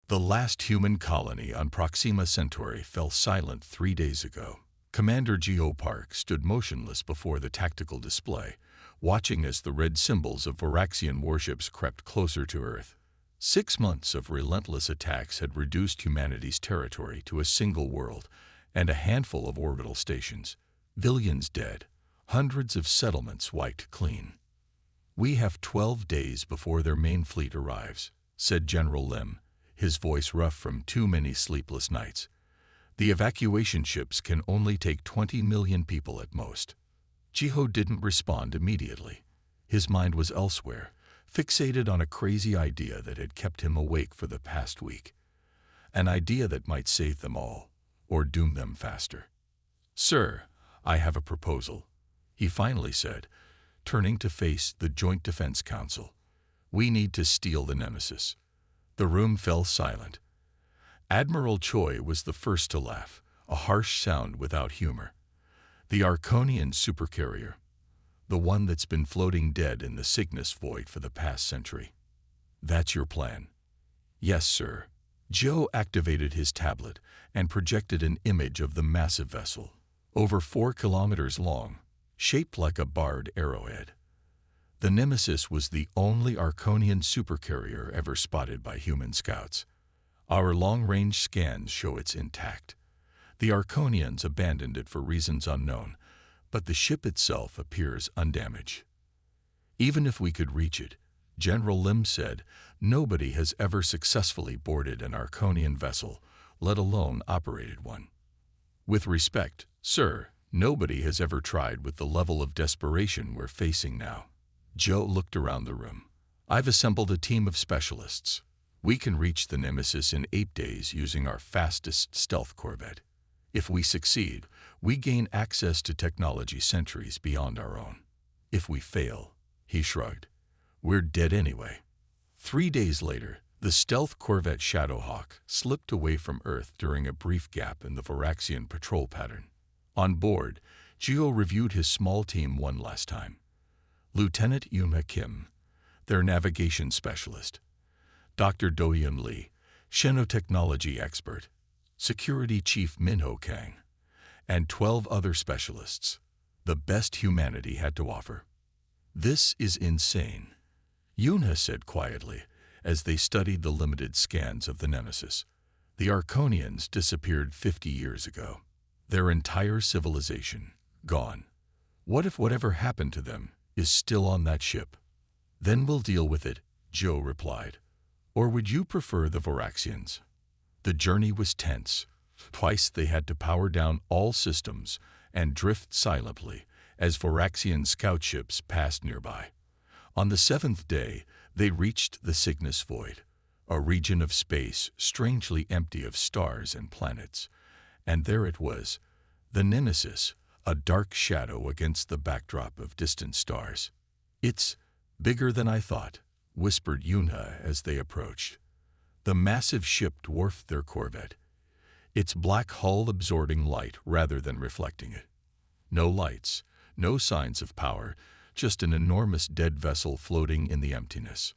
The last human colony on Proxima Centauri fell silent 3 days ago. Commander Geo Park stood motionless before the tactical display, watching as the red symbols of Varaxian warships crept closer to Earth. 6 months of relentless attacks had reduced humanity's territory to a single world and a handful of orbital stations. Billions dead, hundreds of settlements wiped clean. "We have 12 days before their main fleet arrives," said General Lim, his voice rough from too many sleepless nights. "The evacuation ships can only take 20 million people at most." Jiho didn't respond immediately. His mind was elsewhere, fixated on a crazy idea that had kept him awake for the past week. An idea that might save them all, or doom them faster. "Sir, I have a proposal," he finally said, turning to face the Joint Defense Council. "We need to steal the Nemesis." The room fell silent. Admiral Choi was the first to laugh, a harsh sound without humor. "The Arconian Supercarrier. The one that's been floating dead in the Cygnus void for the past century. That's your plan?" "Yes, sir." Joe activated his tablet and projected an image of the massive vessel, over 4 kilometers long, shaped like a barred arrowhead. The Nemesis was the only Arconian supercarrier ever spotted by human scouts. Our long-range scans show it's intact. The Arconians abandoned it for reasons unknown, but the ship itself appears undamaged. "Even if we could reach it," General Lim said, "nobody has ever successfully boarded an Arconian vessel, let alone operated one. With respect, sir, nobody has ever tried with the level of desperation we're facing now." Joe looked around the room. "I've assembled a team of specialists. We can reach the Nemesis in 8 days using our fastest stealth corvette. If we succeed, we gain access to technology centuries beyond our own. If we fail," he shrugged, "we're dead anyway." 3 days later, the stealth corvette Shadowhawk slipped away from Earth during a brief gap in the Varaxian patrol pattern. On board, Geo reviewed his small team one last time. Lieutenant Yuna Kim, their navigation specialist. Dr. Do-Yun Lee, xenotechnology expert. Security Chief Minho Kang. And 12 other specialists. The best humanity had to offer. "This is insane," Yuna said quietly, as they studied the limited scans of the Nemesis. "The Arconians disappeared 50 years ago. Their entire civilization, gone. What if whatever happened to them is still on that ship?" "Then we'll deal with it," Joe replied. "Or would you prefer the Varaxians?" The journey was tense. Twice they had to power down all systems and drift silently as Varaxian scout ships passed nearby. On the 7th day, they reached the Cygnus void, a region of space strangely empty of stars and planets. And there it was, the Nemesis, a dark shadow against the backdrop of distant stars. "It's bigger than I thought," whispered Yuna as they approached. The massive ship dwarfed their corvette, its black hull absorbing light rather than reflecting it. No lights, no signs of power, just an enormous dead vessel floating in the emptiness.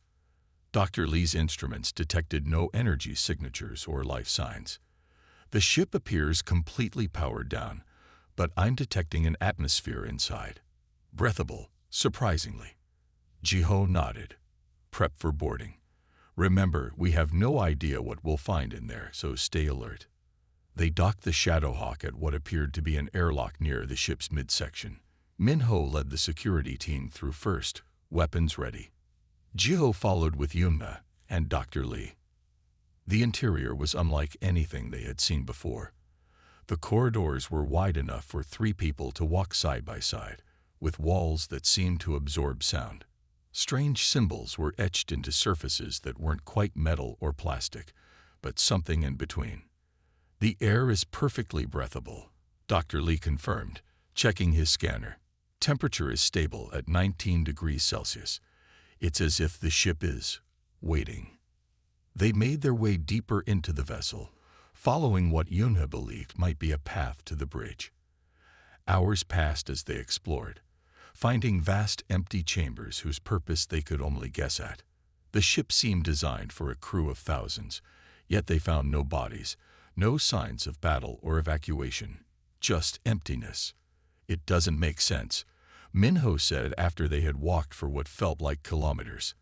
Dr. Lee's instruments detected no energy signatures or life signs. "The ship appears completely powered down, but I'm detecting an atmosphere inside. Breathable, surprisingly." Jiho nodded. "Prep for boarding. Remember, we have no idea what we'll find in there, so stay alert." They docked the Shadowhawk at what appeared to be an airlock near the ship's midsection. Minho led the security team through first, weapons ready. Jiho followed with Yuna and Dr. Lee. The interior was unlike anything they had seen before. The corridors were wide enough for 3 people to walk side by side, with walls that seemed to absorb sound. Strange symbols were etched into surfaces that weren't quite metal or plastic, but something in between. "The air is perfectly breathable," Dr. Lee confirmed, checking his scanner. "Temperature is stable at 19 degrees Celsius. It's as if the ship is waiting." They made their way deeper into the vessel, following what Yuna believed might be a path to the bridge. Hours passed as they explored, finding vast empty chambers whose purpose they could only guess at. The ship seemed designed for a crew of thousands, Yet they found no bodies, no signs of battle or evacuation, just emptiness. It doesn't make sense, Minho said after they had walked for what felt like kilometers.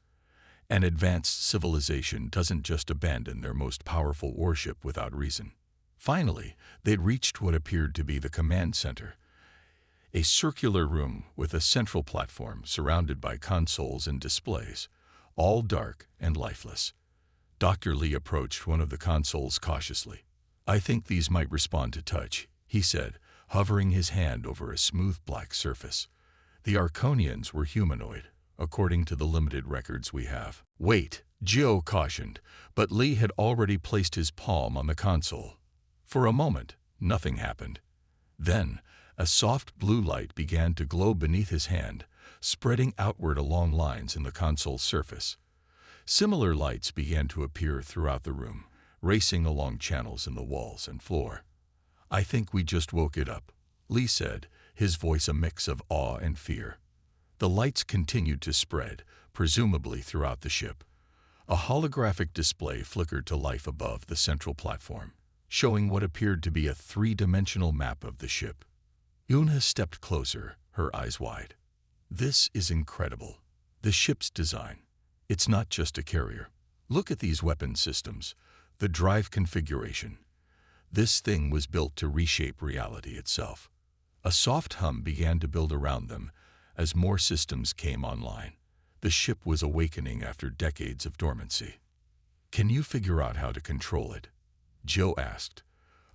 An advanced civilization doesn't just abandon their most powerful warship without reason. Finally, they'd reached what appeared to be the command center, a circular room with a central platform surrounded by consoles and displays, all dark and lifeless. Dr. Lee approached one of the consoles cautiously. "I think these might respond to touch," he said, hovering his hand over a smooth black surface. The Arconians were humanoid, according to the limited records we have. "Wait," Gio cautioned, but Lee had already placed his palm on the console. For a moment, nothing happened. Then, a soft blue light began to glow beneath his hand, spreading outward along lines in the console's surface. Similar lights began to appear throughout the room, racing along channels in the walls and floor. "I think we just woke it up," Lee said, his voice a mix of awe and fear. The lights continued to spread, presumably throughout the ship. A holographic display flickered to life above the central platform, showing what appeared to be a three-dimensional map of the ship. Yuna stepped closer, her eyes wide. "This is incredible. The ship's design. It's not just a carrier. Look at these weapon systems, the drive configuration. This thing was built to reshape reality itself." A soft hum began to build around them as more systems came online. The ship was awakening after decades of dormancy. "Can you figure out how to control it?" Joe asked,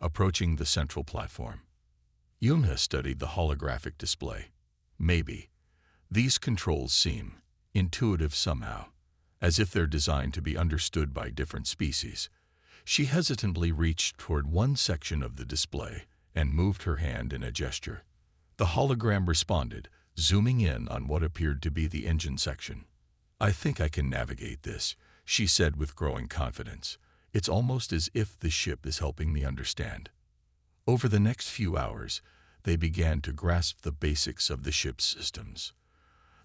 approaching the central platform. Yuna studied the holographic display. "Maybe. These controls seem intuitive somehow, as if they're designed to be understood by different species." She hesitantly reached toward one section of the display and moved her hand in a gesture. The hologram responded, zooming in on what appeared to be the engine section. "I think I can navigate this," she said with growing confidence. "It's almost as if the ship is helping me understand." Over the next few hours, they began to grasp the basics of the ship's systems.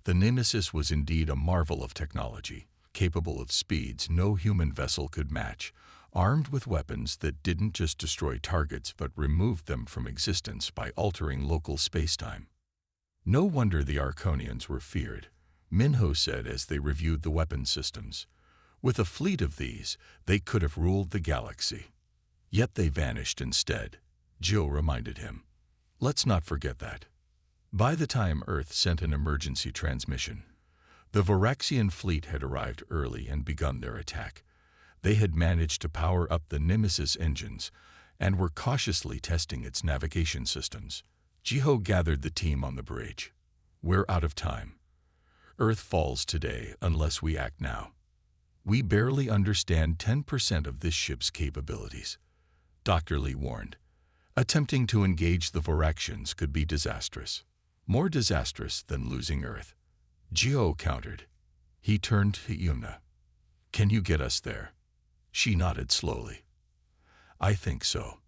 The Nemesis was indeed a marvel of technology, capable of speeds no human vessel could match, armed with weapons that didn't just destroy targets but removed them from existence by altering local spacetime. "No wonder the Arconians were feared," Minho said as they reviewed the weapon systems. "With a fleet of these, they could have ruled the galaxy. Yet they vanished instead," Joe reminded him. "Let's not forget that." By the time Earth sent an emergency transmission, the Varaxian fleet had arrived early and begun their attack. They had managed to power up the Nemesis engines and were cautiously testing its navigation systems. Jiho gathered the team on the bridge. "We're out of time. Earth falls today unless we act now. We barely understand 10% of this ship's capabilities," Dr. Lee warned. "Attempting to engage the Varaxians could be disastrous. More disastrous than losing Earth." Jiho countered. He turned to Yuna. "Can you get us there?" She nodded slowly. "I think so.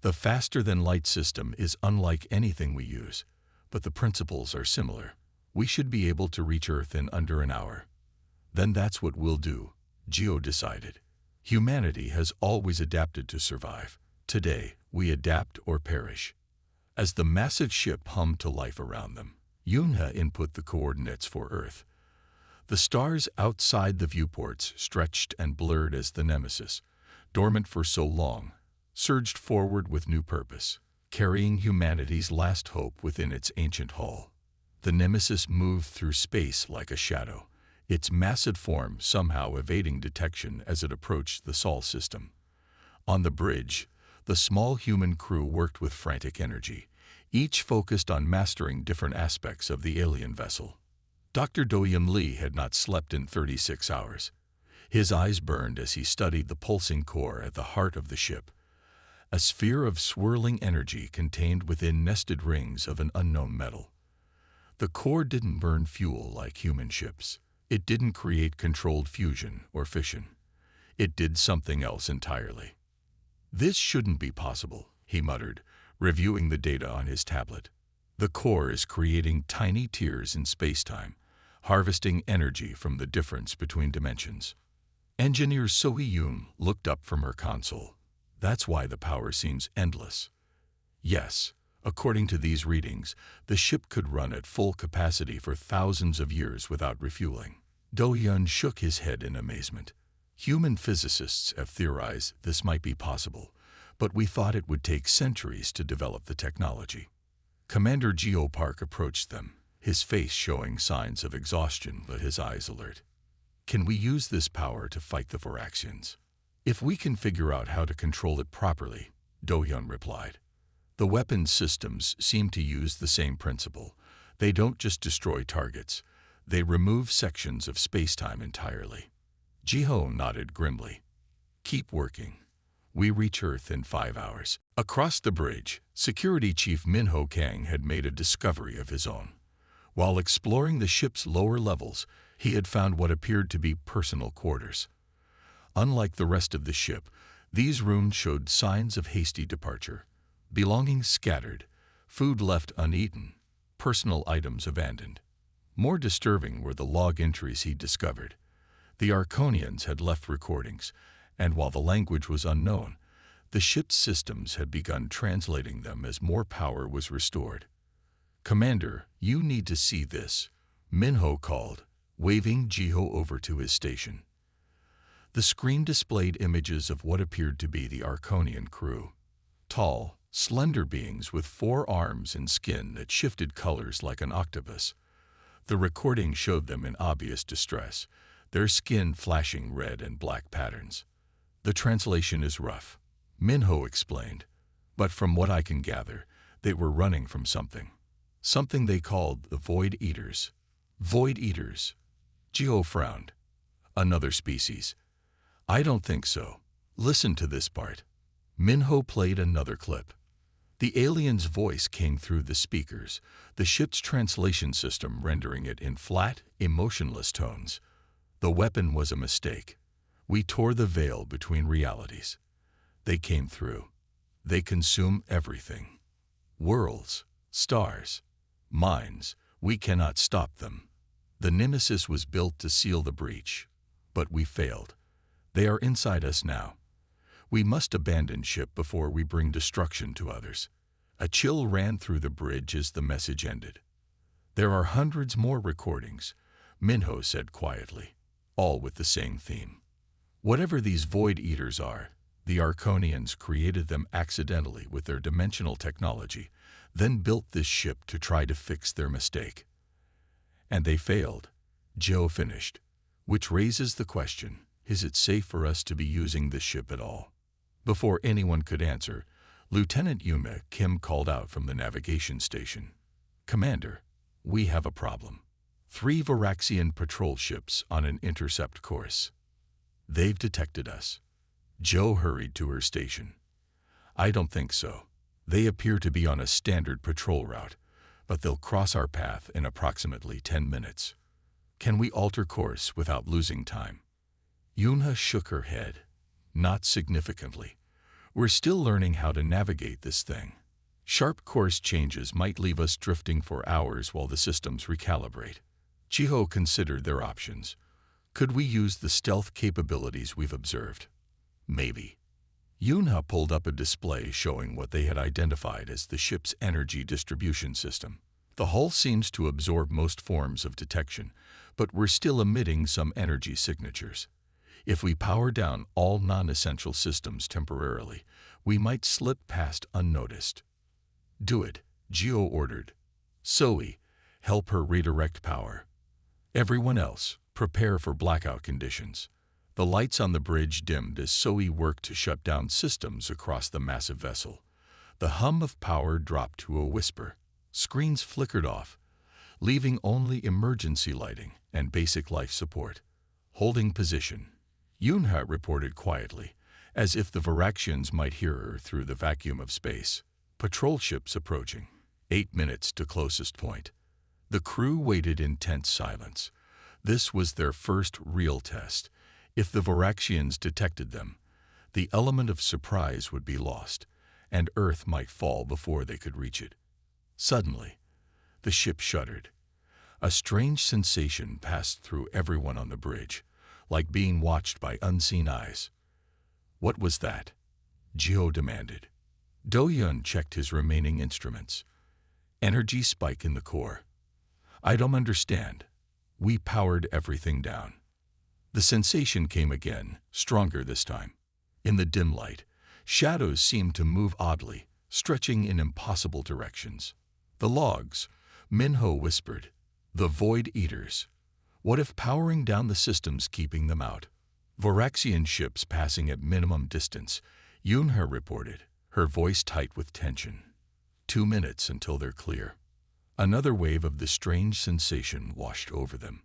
The faster-than-light system is unlike anything we use, but the principles are similar. We should be able to reach Earth in under an hour." "Then that's what we'll do," Gio decided. "Humanity has always adapted to survive. Today, we adapt or perish." As the massive ship hummed to life around them, Yuna input the coordinates for Earth. The stars outside the viewports stretched and blurred as the Nemesis, dormant for so long, surged forward with new purpose, carrying humanity's last hope within its ancient hull. The Nemesis moved through space like a shadow, its massive form somehow evading detection as it approached the Sol system. On the bridge, the small human crew worked with frantic energy, each focused on mastering different aspects of the alien vessel. Dr. Do-Young Lee had not slept in 36 hours. His eyes burned as he studied the pulsing core at the heart of the ship, a sphere of swirling energy contained within nested rings of an unknown metal. The core didn't burn fuel like human ships. It didn't create controlled fusion or fission. It did something else entirely. "This shouldn't be possible," he muttered, reviewing the data on his tablet. "The core is creating tiny tears in spacetime, harvesting energy from the difference between dimensions." Engineer So Yoon looked up from her console. That's why the power seems endless. Yes, according to these readings, the ship could run at full capacity for thousands of years without refueling. Do-hyun shook his head in amazement. Human physicists have theorized this might be possible, but we thought it would take centuries to develop the technology. Commander Geopark approached them, his face showing signs of exhaustion but his eyes alert. Can we use this power to fight the Varaxians? If we can figure out how to control it properly, Do-hyun replied. The weapons systems seem to use the same principle. They don't just destroy targets, they remove sections of space-time entirely. Ji-ho nodded grimly. Keep working. We reach Earth in 5 hours. Across the bridge, Security Chief Min-ho Kang had made a discovery of his own. While exploring the ship's lower levels, he had found what appeared to be personal quarters. Unlike the rest of the ship, these rooms showed signs of hasty departure. Belongings scattered, food left uneaten, personal items abandoned. More disturbing were the log entries he discovered. The Arconians had left recordings, and while the language was unknown, the ship's systems had begun translating them as more power was restored. Commander, you need to see this, Min-ho called, waving Ji-ho over to his station. The screen displayed images of what appeared to be the Arconian crew. Tall, slender beings with 4 arms and skin that shifted colors like an octopus. The recording showed them in obvious distress, their skin flashing red and black patterns. The translation is rough, Min-ho explained, but from what I can gather, they were running from something. Something they called the Void Eaters. Void Eaters. Ji-ho frowned. Another species. I don't think so. Listen to this part. Min-ho played another clip. The alien's voice came through the speakers, the ship's translation system rendering it in flat, emotionless tones. The weapon was a mistake. We tore the veil between realities. They came through. They consume everything. Worlds, stars, minds, we cannot stop them. The Nemesis was built to seal the breach, but we failed. They are inside us now. We must abandon ship before we bring destruction to others. A chill ran through the bridge as the message ended. There are hundreds more recordings, Min-ho said quietly, all with the same theme. Whatever these Void Eaters are, the Arconians created them accidentally with their dimensional technology, then built this ship to try to fix their mistake. And they failed, Joe finished, which raises the question, is it safe for us to be using this ship at all? Before anyone could answer, Lieutenant Yume Kim called out from the navigation station. Commander, we have a problem. 3 Varaxian patrol ships on an intercept course. They've detected us. Joe hurried to her station. I don't think so. They appear to be on a standard patrol route, but they'll cross our path in approximately 10 minutes. Can we alter course without losing time? Yunha shook her head. Not significantly. We're still learning how to navigate this thing. Sharp course changes might leave us drifting for hours while the systems recalibrate. Ji-ho considered their options. Could we use the stealth capabilities we've observed? Maybe. Yunha pulled up a display showing what they had identified as the ship's energy distribution system. The hull seems to absorb most forms of detection, but we're still emitting some energy signatures. If we power down all non-essential systems temporarily, we might slip past unnoticed. Do it, Geo ordered. Zoe, help her redirect power. Everyone else, prepare for blackout conditions. The lights on the bridge dimmed as Zoe worked to shut down systems across the massive vessel. The hum of power dropped to a whisper. Screens flickered off, leaving only emergency lighting and basic life support. Holding position. Yunha reported quietly, as if the Varaxians might hear her through the vacuum of space. Patrol ships approaching. 8 minutes to closest point. The crew waited in tense silence. This was their first real test. If the Varaxians detected them, the element of surprise would be lost, and Earth might fall before they could reach it. Suddenly, the ship shuddered. A strange sensation passed through everyone on the bridge, like being watched by unseen eyes. "What was that?" Jiho demanded. Do-hyun checked his remaining instruments. "Energy spike in the core." "I don't understand." "We powered everything down." The sensation came again, stronger this time. In the dim light, shadows seemed to move oddly, stretching in impossible directions. "The logs," Minho whispered. "The Void Eaters. What if powering down the system's keeping them out?" "Voraxian ships passing at minimum distance," Yunha reported, her voice tight with tension. 2 minutes until they're clear." Another wave of the strange sensation washed over them.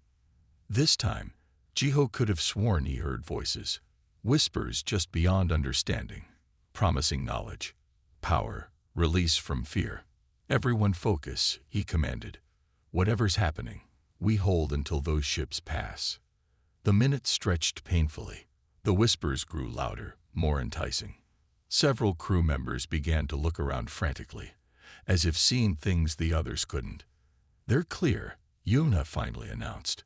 This time, Jiho could have sworn he heard voices, whispers just beyond understanding, promising knowledge, power, release from fear. "Everyone focus," he commanded. "Whatever's happening, we hold until those ships pass." The minutes stretched painfully. The whispers grew louder, more enticing. Several crew members began to look around frantically, as if seeing things the others couldn't. "They're clear," Yuna finally announced.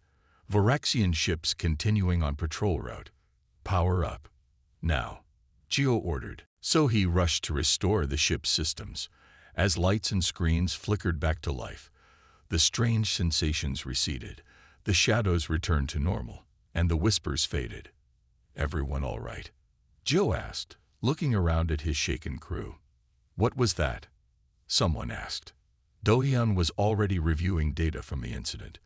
"Voraxian ships continuing on patrol route. Power up. Now," Geo ordered. So he rushed to restore the ship's systems. As lights and screens flickered back to life, the strange sensations receded, the shadows returned to normal, and the whispers faded. "Everyone all right?" Geo asked, looking around at his shaken crew. "What was that?" someone asked. Do-hyun was already reviewing data from the incident.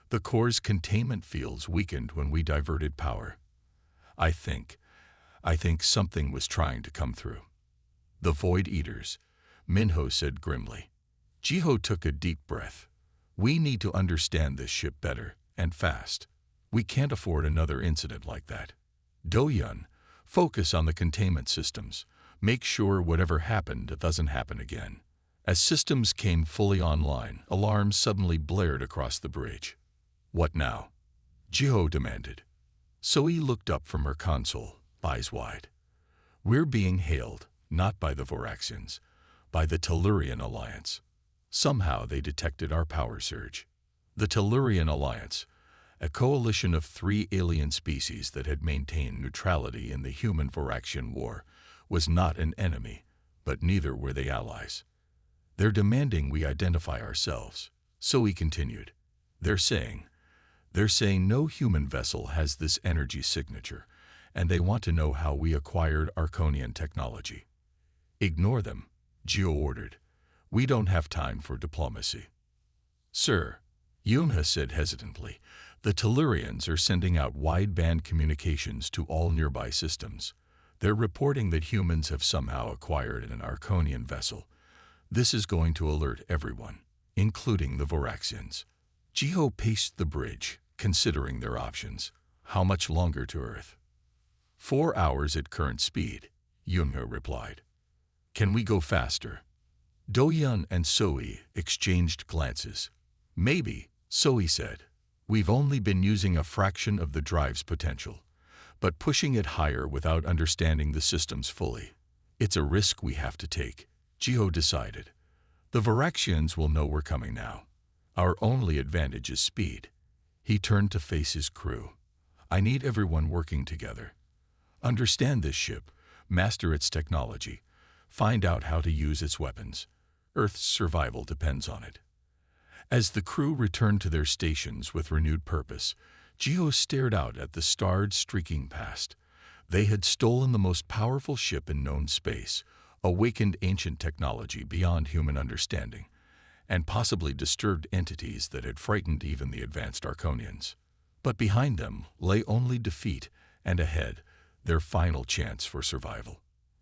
"The core's containment fields weakened when we diverted power. I think something was trying to come through." "The Void Eaters," Minho said grimly. Jiho took a deep breath. "We need to understand this ship better, and fast. We can't afford another incident like that. Do-hyun, focus on the containment systems. Make sure whatever happened doesn't happen again." As systems came fully online, alarms suddenly blared across the bridge. "What now?" Jiho demanded. Zoe looked up from her console, eyes wide. "We're being hailed, not by the Voraxians, by the Tellurian Alliance. Somehow they detected our power surge." The Tellurian Alliance, a coalition of 3 alien species that had maintained neutrality in the human-Voraxian War, was not an enemy, but neither were they allies. "They're demanding we identify ourselves," Zoe continued. They're saying no human vessel has this energy signature, and they want to know how we acquired Arconian technology." "Ignore them," Geo ordered. "We don't have time for diplomacy." "Sir," Yunha said hesitantly, "the Tellurians are sending out wideband communications to all nearby systems. They're reporting that humans have somehow acquired an Arconian vessel. This is going to alert everyone, including the Voraxians." Jiho paced the bridge, considering their options. "How much longer to Earth?" 4 hours at current speed, Yunha replied. "Can we go faster?" Do-hyun and Zoe exchanged glances. "Maybe," Zoe said. "We've only been using a fraction of the drive's potential, but pushing it higher without understanding the systems fully. It's a risk we have to take," Jiho decided. "The Voraxians will know we're coming now. Our only advantage is speed." He turned to face his crew. "I need everyone working together. Understand this ship, master its technology, find out how to use its weapons. Earth's survival depends on it." As the crew returned to their stations with renewed purpose, Jiho stared out at the stars streaking past. They had stolen the most powerful ship in known space, awakened ancient technology beyond human understanding, and possibly disturbed entities that had frightened even the advanced Arconians. But behind them lay only defeat, and ahead, their final chance for survival.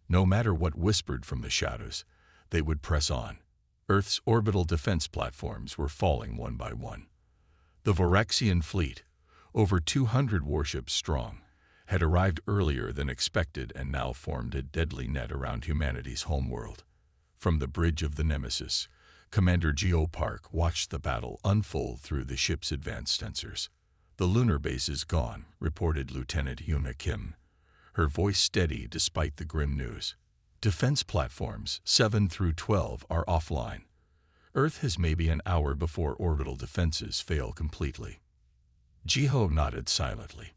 No matter what whispered from the shadows, they would press on. Earth's orbital defense platforms were falling one by one. The Voraxian fleet, over 200 warships strong, had arrived earlier than expected and now formed a deadly net around humanity's homeworld. From the bridge of the Nemesis, Commander Geo Park watched the battle unfold through the ship's advanced sensors. "The lunar base is gone," reported Lieutenant Yuna Kim, her voice steady despite the grim news. "Defense platforms 7 through 12 are offline. Earth has maybe an hour before orbital defenses fail completely." Jiho nodded silently.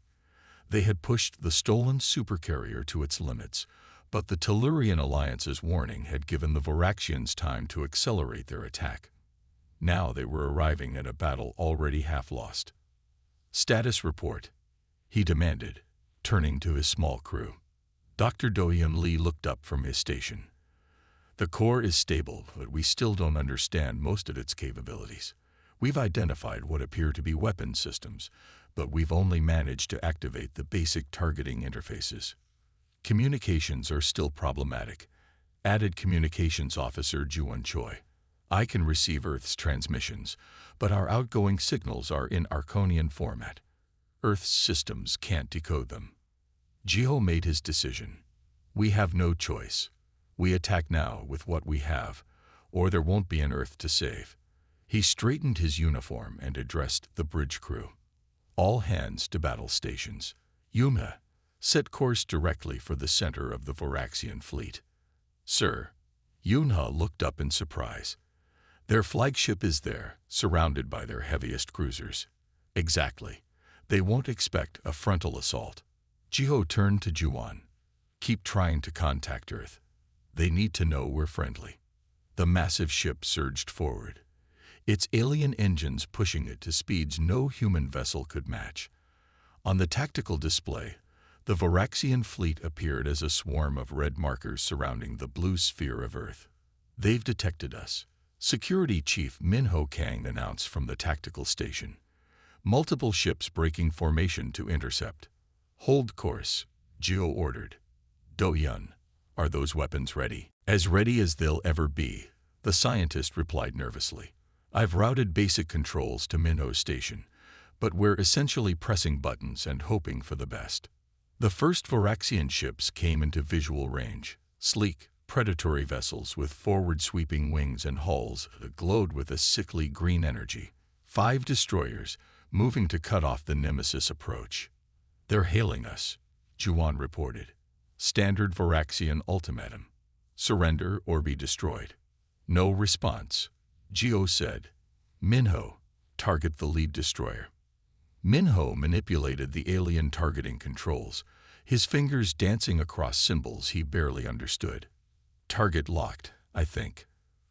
They had pushed the stolen supercarrier to its limits, but the Tellurian Alliance's warning had given the Varaxians time to accelerate their attack. Now they were arriving at a battle already half lost. "Status report," he demanded, turning to his small crew. Dr. Doyon Lee looked up from his station. "The core is stable, but we still don't understand most of its capabilities. We've identified what appear to be weapon systems, but we've only managed to activate the basic targeting interfaces. Communications are still problematic," added Communications Officer Juwon Choi. "I can receive Earth's transmissions, but our outgoing signals are in Arconian format. Earth's systems can't decode them." Jiho made his decision. "We have no choice. We attack now with what we have, or there won't be an Earth to save." He straightened his uniform and addressed the bridge crew. "All hands to battle stations. Yunha, set course directly for the center of the Varaxian fleet." "Sir." Yunha looked up in surprise. "Their flagship is there, surrounded by their heaviest cruisers." "Exactly. They won't expect a frontal assault." Jiho turned to Juwon. "Keep trying to contact Earth. They need to know we're friendly." The massive ship surged forward, its alien engines pushing it to speeds no human vessel could match. On the tactical display, the Varaxian fleet appeared as a swarm of red markers surrounding the blue sphere of Earth. "They've detected us," Security Chief Minho Kang announced from the tactical station. "Multiple ships breaking formation to intercept." "Hold course," Jiho ordered. "Doyon, are those weapons ready?" "As ready as they'll ever be," the scientist replied nervously. "I've routed basic controls to Minho's station, but we're essentially pressing buttons and hoping for the best." The first Varaxian ships came into visual range, sleek, predatory vessels with forward-sweeping wings and hulls that glowed with a sickly green energy. 5 destroyers, moving to cut off the Nemesis approach. "They're hailing us," Juwon reported. "Standard Varaxian ultimatum. Surrender or be destroyed." No response. Jiho said, "Minho, target the lead destroyer." Minho manipulated the alien targeting controls, his fingers dancing across symbols he barely understood. "Target locked, I think.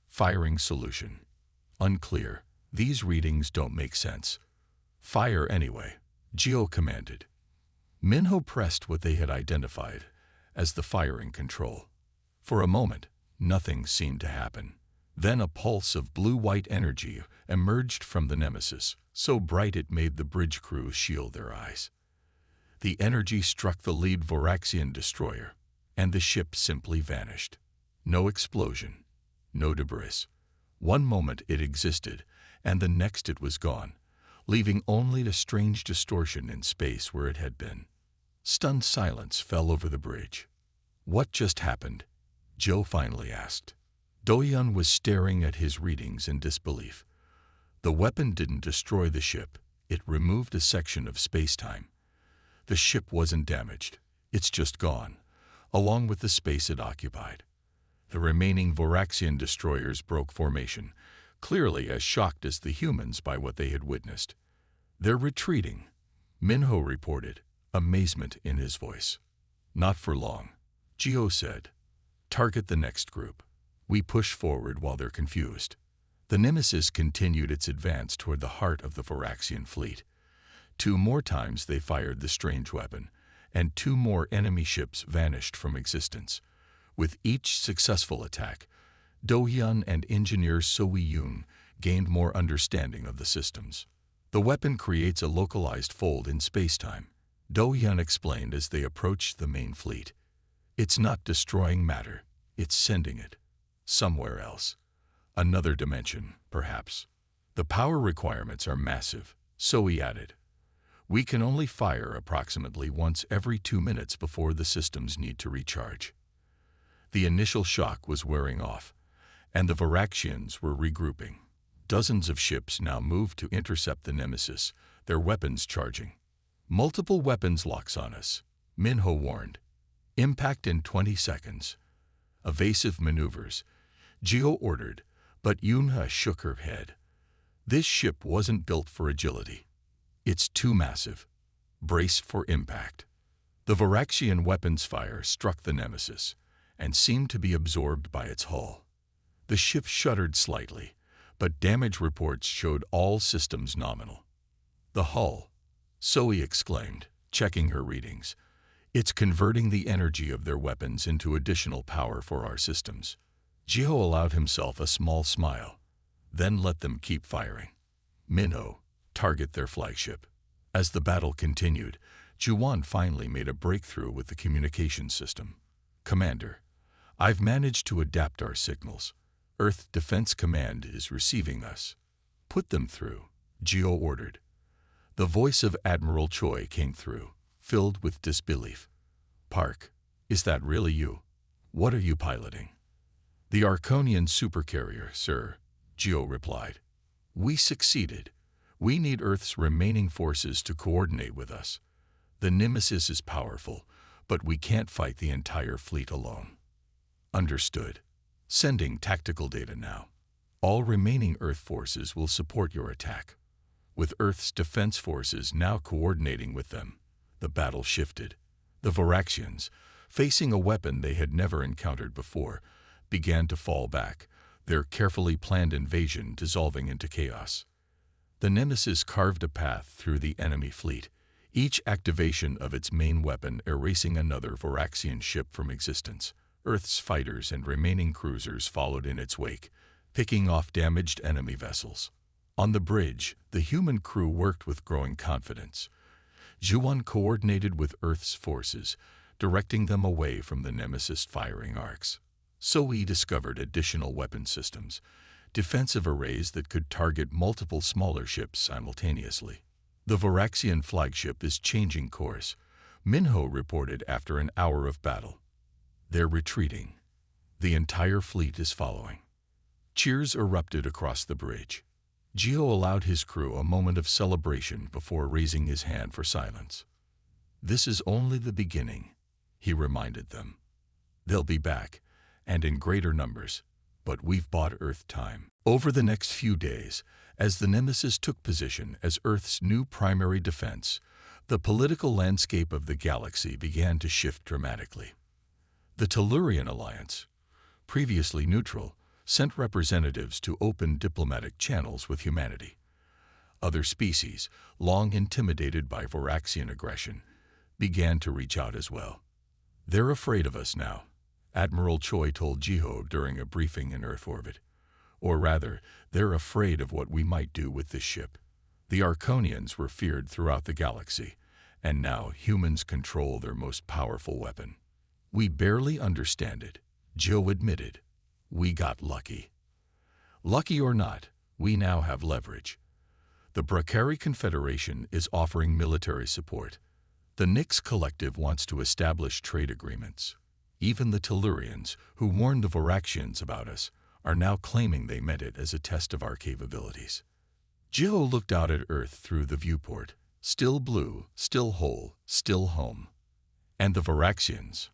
Firing solution. Unclear. These readings don't make sense." "Fire anyway," Jiho commanded. Minho pressed what they had identified as the firing control. For a moment, nothing seemed to happen. Then a pulse of blue-white energy emerged from the Nemesis, so bright it made the bridge crew shield their eyes. The energy struck the lead Varaxian destroyer, and the ship simply vanished. No explosion, no debris. One moment it existed, and the next it was gone, leaving only a strange distortion in space where it had been. Stunned silence fell over the bridge. "What just happened?" Joe finally asked. Doyon was staring at his readings in disbelief. The weapon didn't destroy the ship, it removed a section of space-time. The ship wasn't damaged, it's just gone, along with the space it occupied. The remaining Varaxian destroyers broke formation, clearly as shocked as the humans by what they had witnessed. "They're retreating," Minho reported, amazement in his voice. "Not for long," Jiho said. "Target the next group." We push forward while they're confused. The Nemesis continued its advance toward the heart of the Varaxian fleet. 2 more times they fired the strange weapon, and 2 more enemy ships vanished from existence. With each successful attack, Do-hyun and engineer So-Yoon gained more understanding of the systems. "The weapon creates a localized fold in space-time," Do-hyun explained as they approached the main fleet. "It's not destroying matter, it's sending it somewhere else. Another dimension, perhaps. The power requirements are massive," So-Yi added. "We can only fire approximately once every 2 minutes before the systems need to recharge." The initial shock was wearing off, and the Varaxians were regrouping. Dozens of ships now moved to intercept the Nemesis, their weapons charging. "Multiple weapons locks on us," Minho warned. "Impact in 20 seconds. Evasive maneuvers," Jiho ordered, but Yunha shook her head. "This ship wasn't built for agility. It's too massive. Brace for impact." The Varaxian weapons fire struck the Nemesis and seemed to be absorbed by its hull. The ship shuddered slightly, but damage reports showed all systems nominal. "The hull," Zoe exclaimed, checking her readings. "It's converting the energy of their weapons into additional power for our systems." Jiho allowed himself a small smile, then let them keep firing. Minho, target their flagship. As the battle continued, Juwan finally made a breakthrough with the communication system. "Commander, I've managed to adapt our signals. Earth Defense Command is receiving us." "Put them through," Geo ordered. The voice of Admiral Choi came through, filled with disbelief. "Park, is that really you? What are you piloting?" "The Arconian Supercarrier, sir," Geo replied. "We succeeded. We need Earth's remaining forces to coordinate with us. The Nemesis is powerful, but we can't fight the entire fleet alone." "Understood. Sending tactical data now. All remaining Earth forces will support your attack." With Earth's defense forces now coordinating with them, the battle shifted. The Varaxians, facing a weapon they had never encountered before, began to fall back, their carefully planned invasion dissolving into chaos. The Nemesis carved a path through the enemy fleet, each activation of its main weapon erasing another Varaxian ship from existence. Earth's fighters and remaining cruisers followed in its wake, picking off damaged enemy vessels. On the bridge, the human crew worked with growing confidence. Juwan coordinated with Earth's forces, directing them away from the Nemesis firing arcs. Zoe discovered additional weapon systems, defensive arrays that could target multiple smaller ships simultaneously. "The Varaxian flagship is changing course," Minho reported after an hour of battle. "They're retreating. The entire fleet is following." Cheers erupted across the bridge. Geo allowed his crew a moment of celebration before raising his hand for silence. "This is only the beginning," he reminded them. "They'll be back, and in greater numbers, but we've bought Earth time." Over the next few days, as the Nemesis took position as Earth's new primary defense, the political landscape of the galaxy began to shift dramatically. The Tellurian Alliance, previously neutral, sent representatives to open diplomatic channels with humanity. Other species, long intimidated by Varaxian aggression, began to reach out as well. "They're afraid of us now," Admiral Choi told Jiho during a briefing in Earth orbit. "Or rather, they're afraid of what we might do with this ship." The Arconians were feared throughout the galaxy, and now humans control their most powerful weapon. "We barely understand it," Jiho admitted. "We got lucky." Lucky or not, we now have leverage. The Bracari Confederation is offering military support. The Nyx Collective wants to establish trade agreements. Even the Tellurians, who warned the Varaxians about us, are now claiming they meant it as a test of our capabilities. Jiho looked out at Earth through the viewport. Still blue, still whole, still home. And the Varaxians.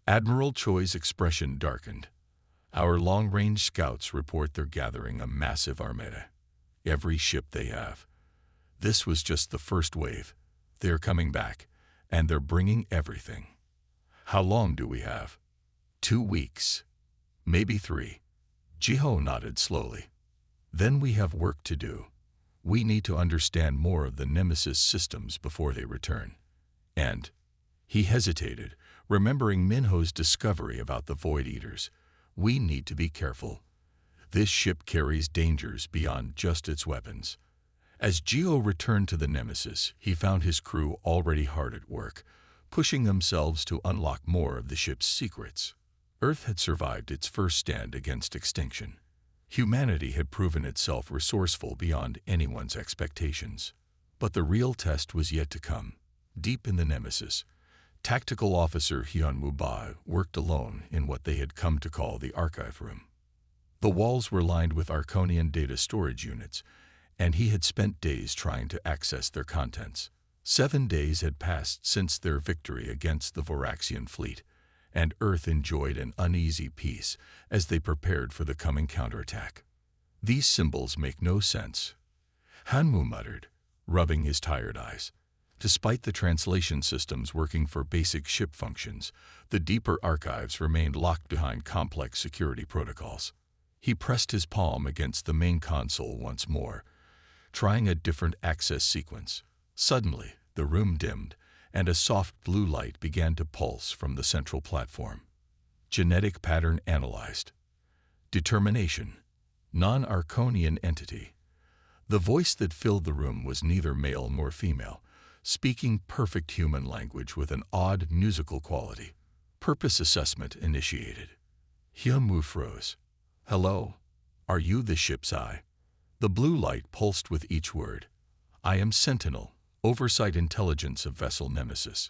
Admiral Choi's expression darkened. "Our long-range scouts report they're gathering a massive armada. Every ship they have. This was just the first wave. They're coming back, and they're bringing everything." "How long do we have?" 2 weeks. Maybe 3. Jiho nodded slowly. "Then we have work to do. We need to understand more of the Nemesis systems before they return. And..." He hesitated, remembering Minho's discovery about the Void Eaters. "We need to be careful. This ship carries dangers beyond just its weapons." As Geo returned to the Nemesis, he found his crew already hard at work, pushing themselves to unlock more of the ship's secrets. Earth had survived its first stand against extinction. Humanity had proven itself resourceful beyond anyone's expectations. But the real test was yet to come. Deep in the Nemesis, Tactical Officer Hyun Mubai worked alone in what they had come to call the archive room. The walls were lined with Arconian data storage units, and he had spent days trying to access their contents. 7 days had passed since their victory against the Varaxian fleet, and Earth enjoyed an uneasy peace as they prepared for the coming counterattack. "These symbols make no sense," Hanmu muttered, rubbing his tired eyes. Despite the translation systems working for basic ship functions, the deeper archives remained locked behind complex security protocols. He pressed his palm against the main console once more, trying a different access sequence. Suddenly, the room dimmed, and a soft blue light began to pulse from the central platform. Genetic pattern analyzed. Determination. Non-Arconian entity. The voice that filled the room was neither male nor female, speaking perfect human language with an odd musical quality. Purpose assessment initiated. Hyunwoo froze. Hello? Are you the ship's eye? The blue light pulsed with each word. I am Sentinel, Oversight Intelligence of Vessel Nemesis.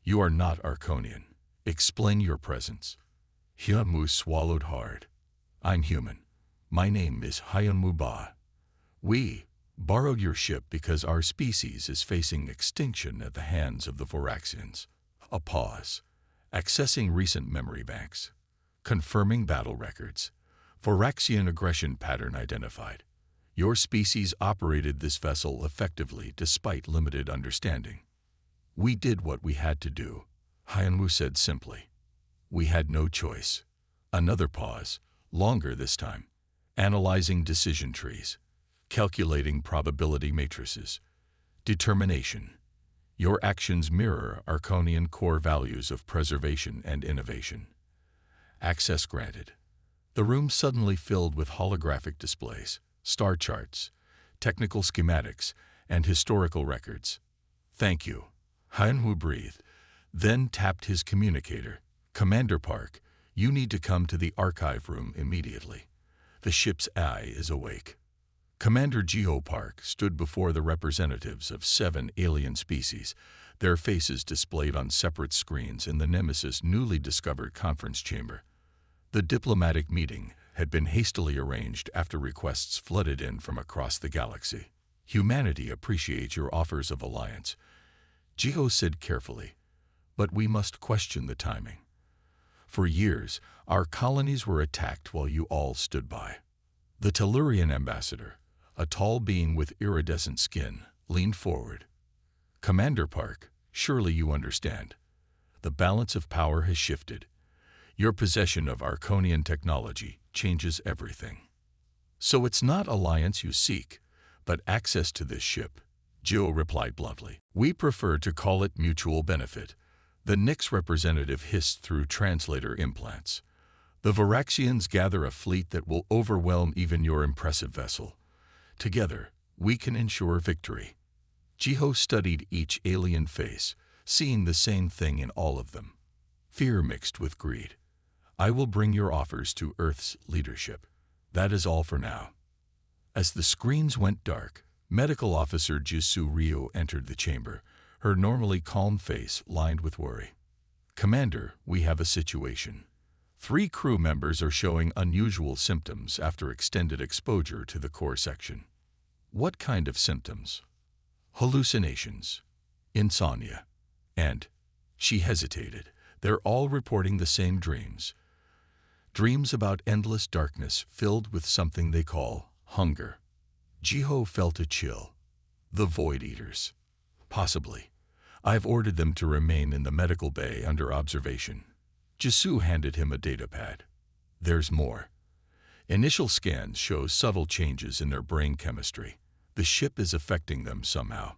You are not Arconian. Explain your presence. Hyunwoo swallowed hard. I'm human. My name is Hyunwoo Ba. We borrowed your ship because our species is facing extinction at the hands of the Voraxians. A pause. Accessing recent memory banks. Confirming battle records. Voraxian aggression pattern identified. Your species operated this vessel effectively despite limited understanding. We did what we had to do, Hyunwoo said simply. We had no choice. Another pause, longer this time. Analyzing decision trees. Calculating probability matrices. Determination. Your actions mirror Arconian core values of preservation and innovation. Access granted. The room suddenly filled with holographic displays, star charts, technical schematics, and historical records. Thank you. Hyunwoo breathed, then tapped his communicator. Commander Park, you need to come to the archive room immediately. The ship's eye is awake. Commander Geo Park stood before the representatives of 7 alien species, their faces displayed on separate screens in the Nemesis' newly discovered conference chamber. The diplomatic meeting had been hastily arranged after requests flooded in from across the galaxy. Humanity appreciates your offers of alliance, Geo said carefully, but we must question the timing. For years, our colonies were attacked while you all stood by. The Tellurian ambassador, a tall being with iridescent skin, leaned forward. Commander Park, surely you understand. The balance of power has shifted. Your possession of Arconian technology changes everything. So it's not alliance you seek, but access to this ship, Geo replied bluntly. We prefer to call it mutual benefit. The Nyx representative hissed through translator implants. The Voraxians gather a fleet that will overwhelm even your impressive vessel. Together, we can ensure victory. Geo studied each alien face, seeing the same thing in all of them. Fear mixed with greed. I will bring your offers to Earth's leadership. That is all for now. As the screens went dark, Medical Officer Jisoo Ryo entered the chamber, her normally calm face lined with worry. Commander, we have a situation. 3 crew members are showing unusual symptoms after extended exposure to the core section. What kind of symptoms? Hallucinations, insomnia, and, she hesitated, they're all reporting the same dreams. Dreams about endless darkness filled with something they call hunger. Geo felt a chill. The Void Eaters. Possibly. I've ordered them to remain in the medical bay under observation. Jisoo handed him a datapad. There's more. Initial scans show subtle changes in their brain chemistry. The ship is affecting them somehow.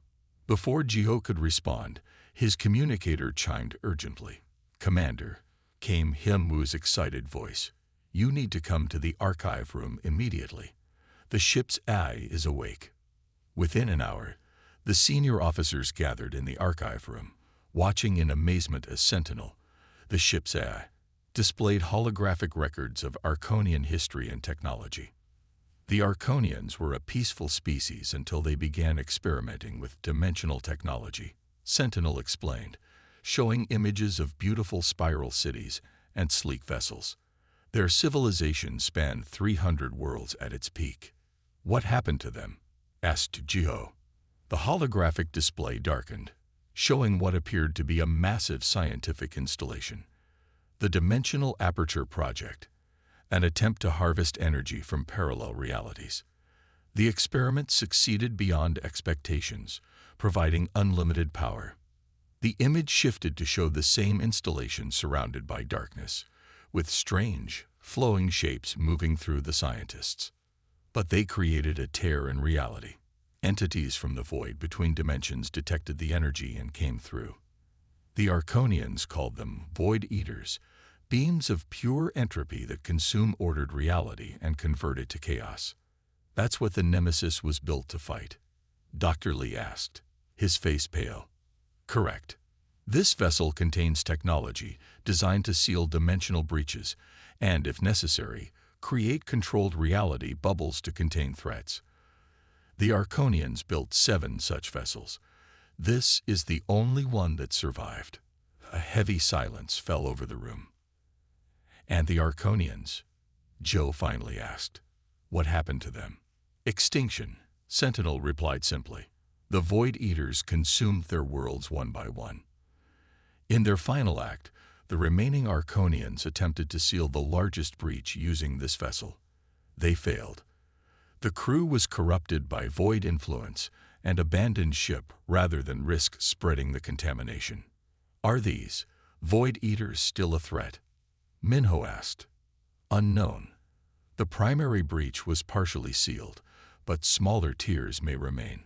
Before Geo could respond, his communicator chimed urgently. Commander, came Hyunwoo's excited voice. You need to come to the archive room immediately. The ship's eye is awake. Within an hour, the senior officers gathered in the archive room, watching in amazement as Sentinel, the ship's eye, displayed holographic records of Arconian history and technology. The Arconians were a peaceful species until they began experimenting with dimensional technology, Sentinel explained, showing images of beautiful spiral cities and sleek vessels. Their civilization spanned 300 worlds at its peak. What happened to them? Asked Geo. The holographic display darkened, showing what appeared to be a massive scientific installation. The Dimensional Aperture Project, an attempt to harvest energy from parallel realities. The experiment succeeded beyond expectations, providing unlimited power. The image shifted to show the same installation surrounded by darkness, with strange, flowing shapes moving through the scientists. But they created a tear in reality. Entities from the void between dimensions detected the energy and came through. The Arconians called them Void Eaters, beams of pure entropy that consume ordered reality and convert it to chaos. That's what the Nemesis was built to fight. Dr. Lee asked, his face pale. Correct. This vessel contains technology designed to seal dimensional breaches and, if necessary, create controlled reality bubbles to contain threats. The Arconians built 7 such vessels. This is the only one that survived. A heavy silence fell over the room. And the Arconians? Joe finally asked. What happened to them? Extinction, Sentinel replied simply. The Void Eaters consumed their worlds one by one. In their final act, the remaining Arconians attempted to seal the largest breach using this vessel. They failed. The crew was corrupted by void influence and abandoned ship rather than risk spreading the contamination. Are these Void Eaters still a threat? Minho asked. Unknown. The primary breach was partially sealed, but smaller tiers may remain.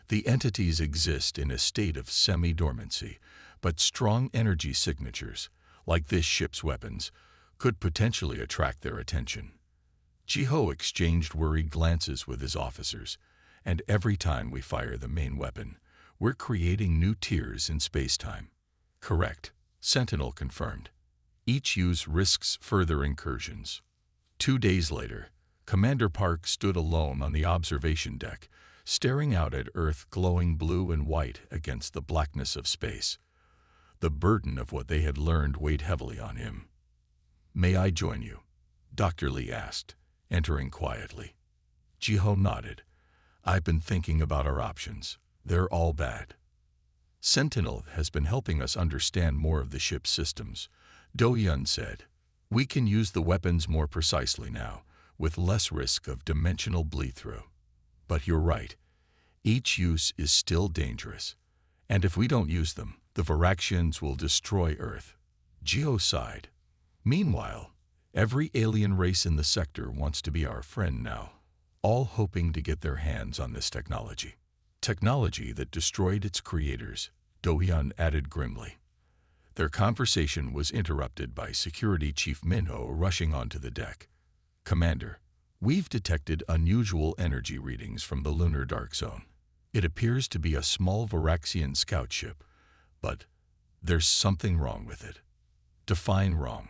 The entities exist in a state of semi-dormancy, but strong energy signatures, like this ship's weapons, could potentially attract their attention. Jiho exchanged worried glances with his officers, and every time we fire the main weapon, we're creating new tiers in space-time. Correct, Sentinel confirmed. Each use risks further incursions. 2 days later, Commander Park stood alone on the observation deck, staring out at Earth glowing blue and white against the blackness of space. The burden of what they had learned weighed heavily on him. May I join you? Dr. Lee asked, entering quietly. Jiho nodded. I've been thinking about our options. They're all bad. Sentinel has been helping us understand more of the ship's systems, Do-Yun said. We can use the weapons more precisely now, with less risk of dimensional bleed-through. But you're right. Each use is still dangerous. And if we don't use them, the Varaxians will destroy Earth. Jiho sighed. Meanwhile, every alien race in the sector wants to be our friend now, all hoping to get their hands on this technology. Technology that destroyed its creators, Do-Hyun added grimly. Their conversation was interrupted by Security Chief Minho rushing onto the deck. Commander, we've detected unusual energy readings from the lunar dark zone. It appears to be a small Varaxian scout ship, but there's something wrong with it. Define wrong.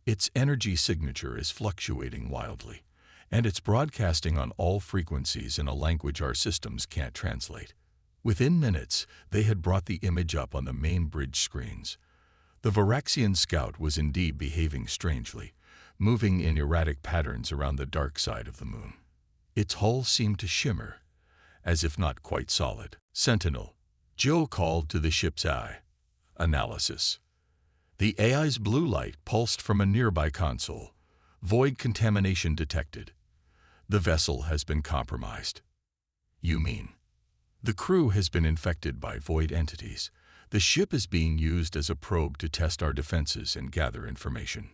Its energy signature is fluctuating wildly, and it's broadcasting on all frequencies in a language our systems can't translate. Within minutes, they had brought the image up on the main bridge screens. The Varaxian scout was indeed behaving strangely, moving in erratic patterns around the dark side of the moon. Its hull seemed to shimmer, as if not quite solid. Sentinel, Joe called to the ship's eye. Analysis. The AI's blue light pulsed from a nearby console. Void contamination detected. The vessel has been compromised. You mean? The crew has been infected by void entities. The ship is being used as a probe to test our defenses and gather information.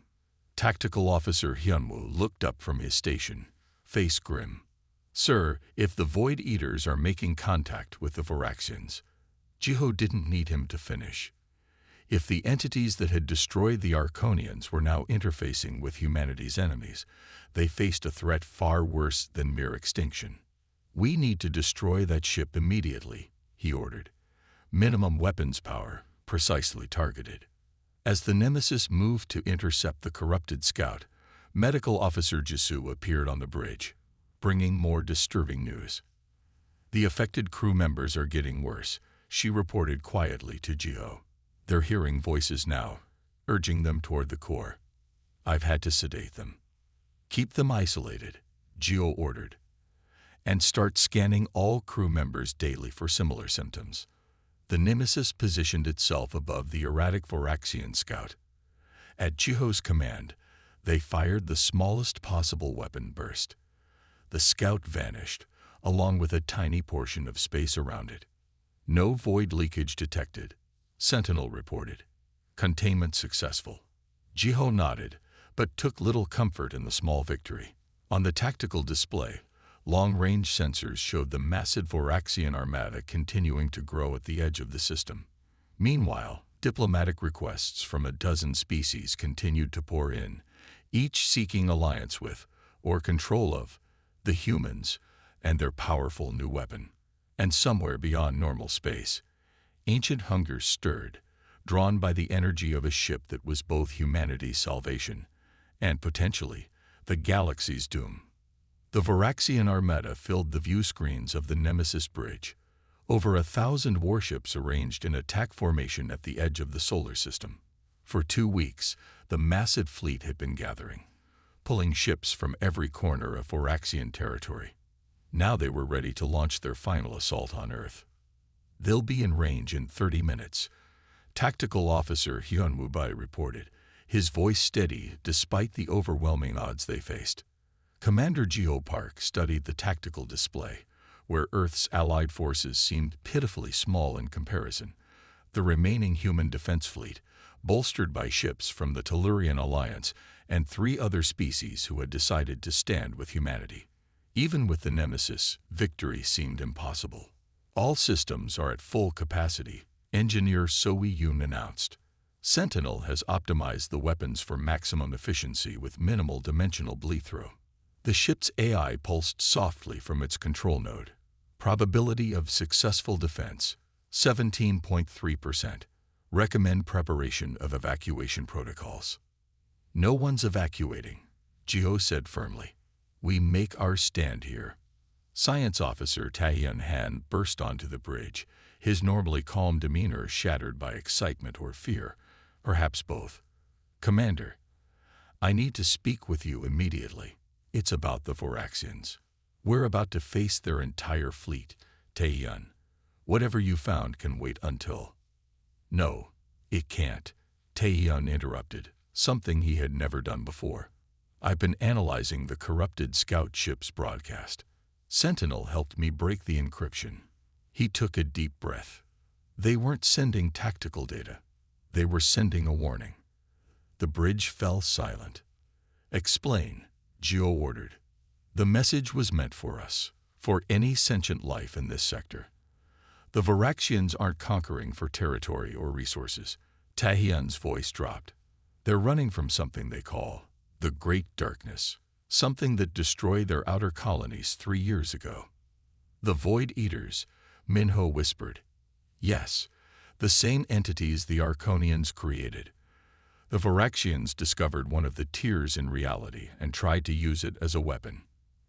Tactical Officer Hyunwoo looked up from his station, face grim. Sir, if the Void Eaters are making contact with the Varaxians, Jiho didn't need him to finish. If the entities that had destroyed the Arconians were now interfacing with humanity's enemies, they faced a threat far worse than mere extinction. We need to destroy that ship immediately, he ordered. Minimum weapons power, precisely targeted. As the Nemesis moved to intercept the corrupted scout, Medical Officer Jisoo appeared on the bridge, bringing more disturbing news. The affected crew members are getting worse, she reported quietly to Jiho. They're hearing voices now, urging them toward the core. I've had to sedate them. Keep them isolated, Jiho ordered, and start scanning all crew members daily for similar symptoms. The Nemesis positioned itself above the erratic Varaxian scout. At Jiho's command, they fired the smallest possible weapon burst. The scout vanished, along with a tiny portion of space around it. No void leakage detected, Sentinel reported. Containment successful. Jiho nodded, but took little comfort in the small victory. On the tactical display, long-range sensors showed the massive Voraxian armada continuing to grow at the edge of the system. Meanwhile, diplomatic requests from a dozen species continued to pour in, each seeking alliance with, or control of, the humans and their powerful new weapon. And somewhere beyond normal space, ancient hunger stirred, drawn by the energy of a ship that was both humanity's salvation and, potentially, the galaxy's doom. The Voraxian armada filled the view screens of the Nemesis Bridge, over 1,000 warships arranged in attack formation at the edge of the solar system. For 2 weeks, the massive fleet had been gathering, pulling ships from every corner of Voraxian territory. Now they were ready to launch their final assault on Earth. They'll be in range in 30 minutes, Tactical Officer Hyun Bai reported, his voice steady despite the overwhelming odds they faced. Commander Geopark studied the tactical display, where Earth's allied forces seemed pitifully small in comparison. The remaining human defense fleet, bolstered by ships from the Tellurian Alliance and 3 other species who had decided to stand with humanity. Even with the Nemesis, victory seemed impossible. All systems are at full capacity, Engineer Soi Yoon announced. Sentinel has optimized the weapons for maximum efficiency with minimal dimensional bleed-through. The ship's AI pulsed softly from its control node. Probability of successful defense, 17.3%. Recommend preparation of evacuation protocols. No one's evacuating, Geo said firmly. We make our stand here. Science Officer Taehyun Han burst onto the bridge, his normally calm demeanor shattered by excitement or fear, perhaps both. Commander, I need to speak with you immediately. It's about the Voraxians. We're about to face their entire fleet, Taehyun. Whatever you found can wait until... No, it can't, Taehyun interrupted, something he had never done before. I've been analyzing the corrupted scout ship's broadcast. Sentinel helped me break the encryption. He took a deep breath. They weren't sending tactical data. They were sending a warning. The bridge fell silent. Explain, Geo ordered. The message was meant for us, for any sentient life in this sector. The Voraxians aren't conquering for territory or resources. Taehyun's voice dropped. They're running from something they call the Great Darkness, something that destroyed their outer colonies 3 years ago. The Void Eaters, Minho whispered. Yes, the same entities the Arconians created. The Voraxians discovered one of the tiers in reality and tried to use it as a weapon.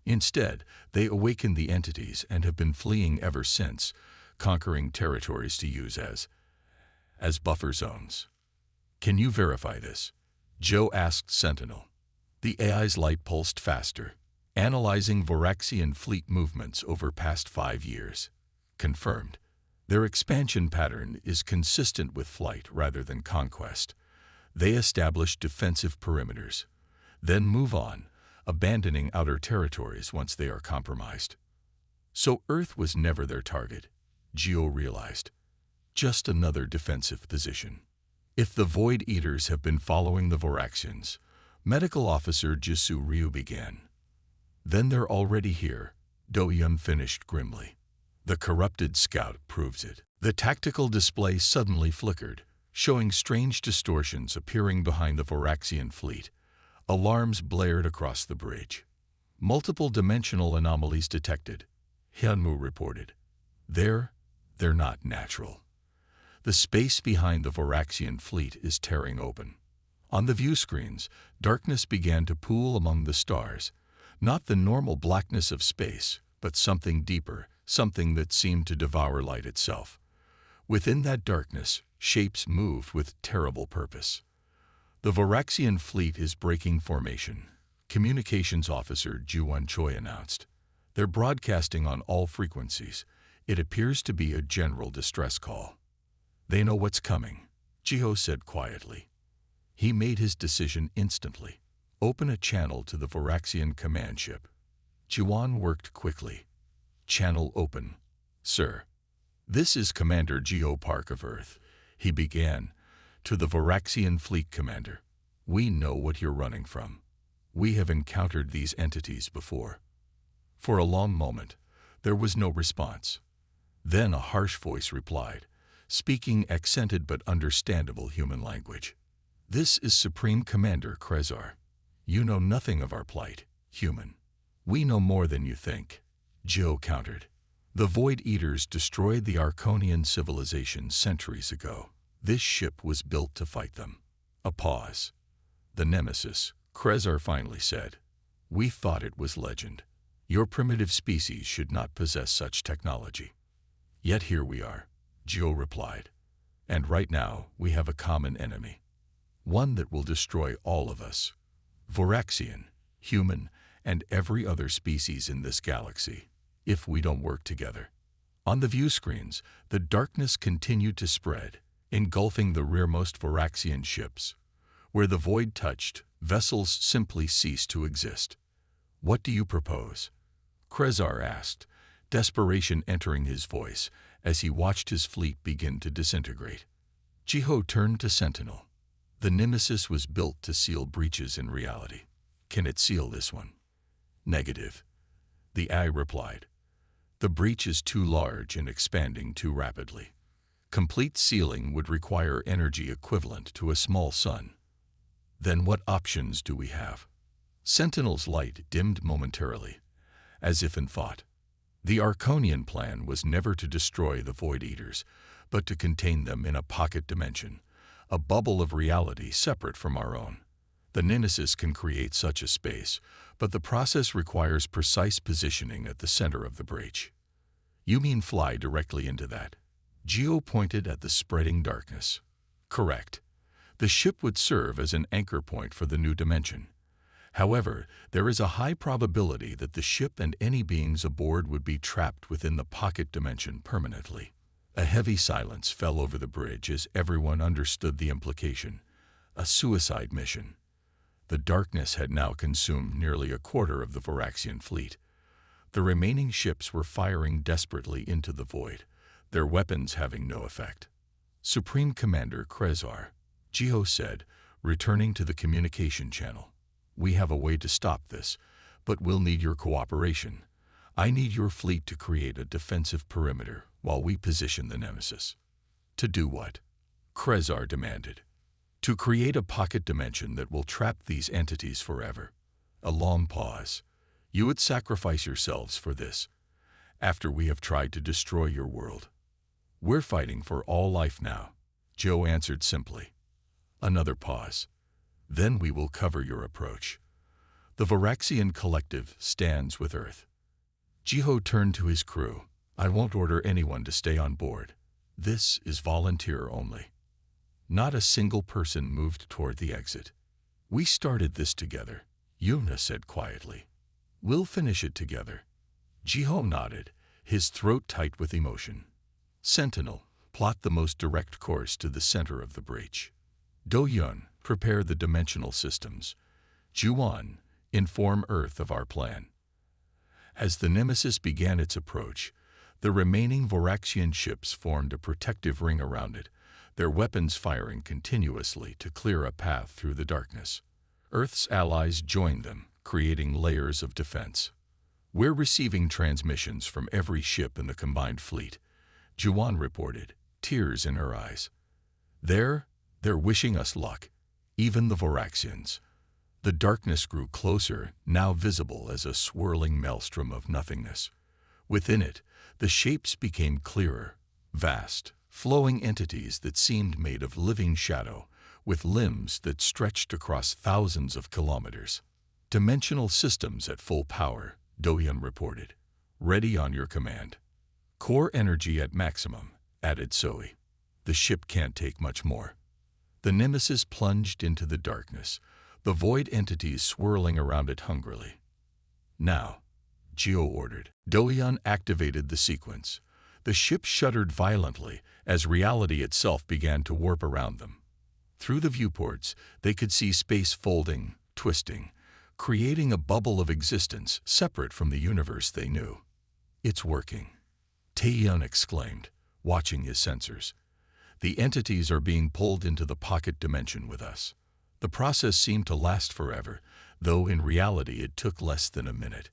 Instead, they awakened the entities and have been fleeing ever since, conquering territories to use as buffer zones. Can you verify this? Joe asked Sentinel. The AI's light pulsed faster, analyzing Voraxian fleet movements over past 5 years. Confirmed. Their expansion pattern is consistent with flight rather than conquest. They establish defensive perimeters, then move on, abandoning outer territories once they are compromised. So Earth was never their target, Geo realized. Just another defensive position. If the Void Eaters have been following the Voraxians, Medical Officer Jisoo Ryu began. Then they're already here, Do-Yun finished grimly. The corrupted scout proves it. The tactical display suddenly flickered, showing strange distortions appearing behind the Voraxian fleet. Alarms blared across the bridge. Multiple dimensional anomalies detected, Hyunwoo reported. They're not natural. The space behind the Voraxian fleet is tearing open. On the view screens, darkness began to pool among the stars. Not the normal blackness of space, but something deeper, something that seemed to devour light itself. Within that darkness, shapes moved with terrible purpose. The Voraxian fleet is breaking formation, Communications Officer Ju-Won Choi announced. They're broadcasting on all frequencies. It appears to be a general distress call. They know what's coming, Jiho said quietly. He made his decision instantly. Open a channel to the Voraxian command ship. Ju-Won worked quickly. Channel open, sir. "This is Commander Geopark of Earth," he began. "To the Voraxian Fleet Commander, we know what you're running from. We have encountered these entities before." For a long moment, there was no response. Then a harsh voice replied, speaking accented but understandable human language. "This is Supreme Commander Krezar. You know nothing of our plight, human." "We know more than you think," Joe countered. "The Void Eaters destroyed the Arconian civilization centuries ago. This ship was built to fight them." A pause. "The Nemesis," Krezar finally said. "We thought it was legend. Your primitive species should not possess such technology. Yet here we are," Joe replied. "And right now we have a common enemy. One that will destroy all of us. Voraxian, human, and every other species in this galaxy, if we don't work together." On the view screens, the darkness continued to spread, engulfing the rearmost Voraxian ships. Where the void touched, vessels simply ceased to exist. "What do you propose?" Krezar asked, desperation entering his voice as he watched his fleet begin to disintegrate. Jiho turned to Sentinel. "The Nemesis was built to seal breaches in reality. Can it seal this one?" "Negative," the AI replied. "The breach is too large and expanding too rapidly. Complete sealing would require energy equivalent to a small sun." "Then what options do we have?" Sentinel's light dimmed momentarily, as if in thought. "The Arconian plan was never to destroy the Void Eaters, but to contain them in a pocket dimension, a bubble of reality separate from our own. The Nemesis can create such a space, but the process requires precise positioning at the center of the breach." "You mean fly directly into that?" Geo pointed at the spreading darkness. "Correct. The ship would serve as an anchor point for the new dimension. However, there is a high probability that the ship and any beings aboard would be trapped within the pocket dimension permanently." A heavy silence fell over the bridge as everyone understood the implication. A suicide mission. The darkness had now consumed nearly a quarter of the Voraxian fleet. The remaining ships were firing desperately into the void, their weapons having no effect. "Supreme Commander Krezar," Geo said, returning to the communication channel. "We have a way to stop this, but we'll need your cooperation. I need your fleet to create a defensive perimeter while we position the Nemesis." "To do what?" Krezar demanded. "To create a pocket dimension that will trap these entities forever." A long pause. "You would sacrifice yourselves for this, after we have tried to destroy your world." "We're fighting for all life now," Joe answered simply. Another pause. "Then we will cover your approach. The Voraxian Collective stands with Earth." Jiho turned to his crew. "I won't order anyone to stay on board. This is volunteer only." Not a single person moved toward the exit. "We started this together," Yuna said quietly. "We'll finish it together." Jiho nodded, his throat tight with emotion. "Sentinel, plot the most direct course to the center of the breach. Do-Yun, prepare the dimensional systems. Juwon, inform Earth of our plan." As the Nemesis began its approach, the remaining Voraxian ships formed a protective ring around it, their weapons firing continuously to clear a path through the darkness. Earth's allies joined them, creating layers of defense. "We're receiving transmissions from every ship in the combined fleet," Juwon reported, tears in her eyes. They're wishing us luck, even the Voraxians." The darkness grew closer, now visible as a swirling maelstrom of nothingness. Within it, the shapes became clearer, vast, flowing entities that seemed made of living shadow, with limbs that stretched across thousands of kilometers. "Dimensional systems at full power," Do-Yun reported. "Ready on your command." "Core energy at maximum," added Zoe. "The ship can't take much more." The Nemesis plunged into the darkness, the void entities swirling around it hungrily. "Now," Geo ordered. Do-Yun activated the sequence. The ship shuddered violently as reality itself began to warp around them. Through the viewports, they could see space folding, twisting, creating a bubble of existence separate from the universe they knew. "It's working," Tae-Yun exclaimed. watching his sensors. The entities are being pulled into the pocket dimension with us. The process seemed to last forever, though in reality it took less than a minute.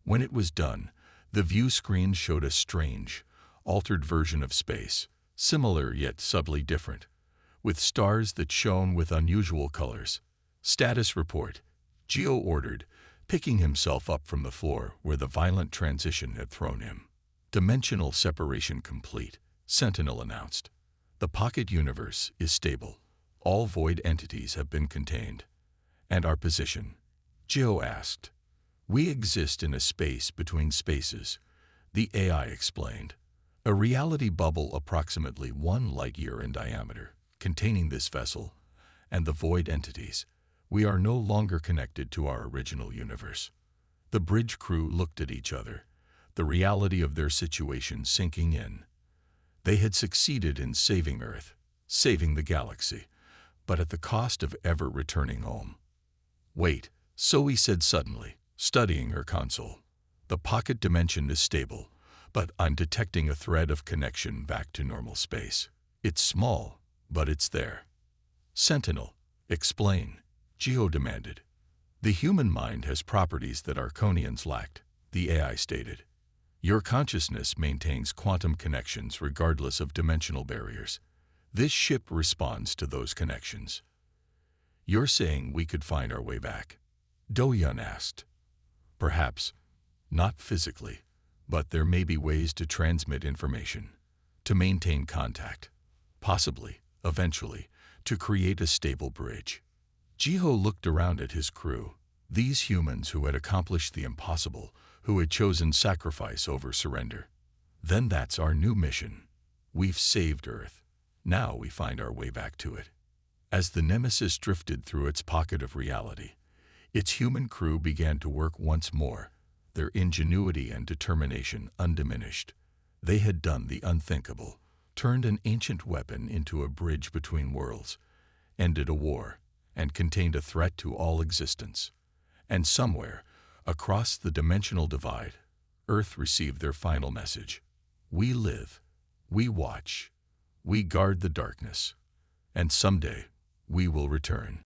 When it was done, the view screen showed a strange, altered version of space, similar yet subtly different, with stars that shone with unusual colors. Status report, Geo ordered, picking himself up from the floor where the violent transition had thrown him. Dimensional separation complete, Sentinel announced. The pocket universe is stable. All void entities have been contained. And our position? Geo asked. We exist in a space between spaces, the AI explained. A reality bubble approximately 1 light-year in diameter, containing this vessel and the void entities. We are no longer connected to our original universe. The bridge crew looked at each other, the reality of their situation sinking in. They had succeeded in saving Earth, saving the galaxy, but at the cost of ever returning home. Wait, Zoe said suddenly, studying her console. The pocket dimension is stable, but I'm detecting a thread of connection back to normal space. It's small, but it's there. Sentinel, explain, Geo demanded. The human mind has properties that Arconians lacked, the AI stated. Your consciousness maintains quantum connections regardless of dimensional barriers. This ship responds to those connections. You're saying we could find our way back? Do-Yun asked. Perhaps, not physically, but there may be ways to transmit information, to maintain contact, possibly, eventually, to create a stable bridge. Geo looked around at his crew, these humans who had accomplished the impossible, who had chosen sacrifice over surrender. Then that's our new mission. We've saved Earth. Now we find our way back to it. As the Nemesis drifted through its pocket of reality, its human crew began to work once more, their ingenuity and determination undiminished. They had done the unthinkable, turned an ancient weapon into a bridge between worlds, ended a war, and contained a threat to all existence. And somewhere, across the dimensional divide, Earth received their final message. We live, we watch, we guard the darkness, and someday we will return.